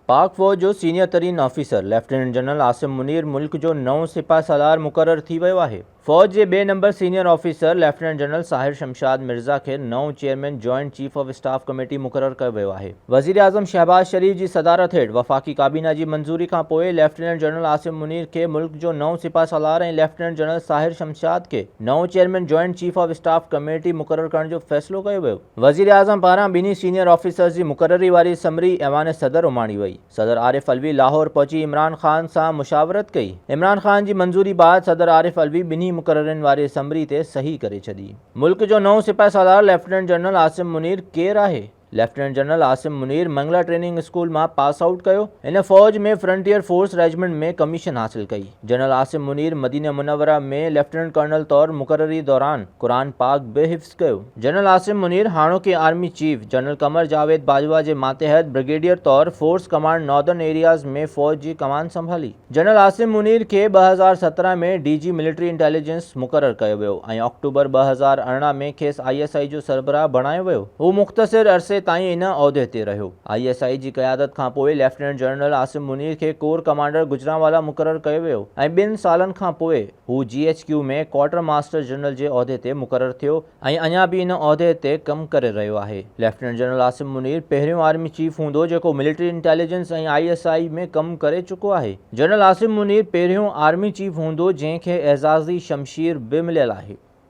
पाक फ़ौज जो सीनियर तरीन officer lieutenant general Asim Munir मुल्क जो नओं सिपह सालार मुक़रर थी वियो आहे। फ़ौज जे ॿिए number senior officer lieutenant general Sahir Shamshad Mirza खे नओं chairman joint chief of staff committee मुक़रर कयो वियो आहे। वज़ीर आज़म शहबाज शरीफ जी सदारत हेठि वफ़ाक़ी काबीना जी मंज़ूरी खां पोइ लेफ्टिनेंट जनरल आसिम मुनीर खे मुल्क जो नओं सिपह सालार ऐं लेफ्टिनेंट जनरल साहिर शमशाद खे नओं chairman joint chief of staff committee मुक़रर करण जो फ़ैसिलो कयो वियो। वज़ीर आज़म पारां ॿिन्ही सीनियर ऑफिसर्स जी मुक़ररी वारी समरी ऐवान सदर उमाणी वई। सदर आरिफ अलवी लाहौर पहुची इमरान ख़ान सां मुशावरत कई। इमरान ख़ान जी मंज़ूरी बाद सदर आरिफ अलवी ॿिन्ही मुक़ररनि वारे समरी ते सही करे छॾी। मुल्क जो नओं सिपह सालार लेफ्टिनेंट जनरल आसिम मुनीर केरु आहे? Lieutenant general Asim Munir Mangla training school मां पास आउट कयो। इन फ़ौज में फ्रंटियर फोर्स रेजिमेंट में कमीशन हासिल कई। General Asim Munir Medina Munawwara में लेफ्टिनेंट कर्नल तौर मुक़ररी दौरान कुरान पाक बि हिफ्ज़ कयो। जनरल आसिम मुनीर हाणोके army chief general Qamar Javed Bajwa जे मातहत ब्रिगेडियर तौर फोर्स कमांड नॉर्दर्न एरियाज़ में फ़ौज जी कमान संभाली। जनरल आसिम मुनीर खे 2017 में DG मिलिट्री इंटेलिजेंस मुक़रर कयो वियो ऐं अक्टूबर 2018 में खेसि ISI जो सरबराह बणायो वियो। हू मुख़्तसिर अरसे ताईं इन उहिदे ते रहियो। ISI जी क़यादत खां पोइ लेफ्टिनेंट जनरल आसिम मुनीर खे कोर कमांडर गुजरांवाला मुक़रर कयो वियो ऐं 2 सालनि खां पोइ हू GHQ में क्वार्टर मास्टर जनरल जे उहिदे ते मुक़रर थियो ऐं अञा बि इन उहिदे ते कमु करे रहियो आहे। लेफ्टिनेंट जनरल आसिम मुनीर पहिरियों आर्मी चीफ हूंदो जेको मिलिट्री इंटेलिजेंस ऐं ISI में कमु करे चुको आहे। जनरल आसिम मुनीर पहिरियों आर्मी चीफ हूंदो जंहिंखे एज़ाज़ी शमशीर बि मिलियल आहे।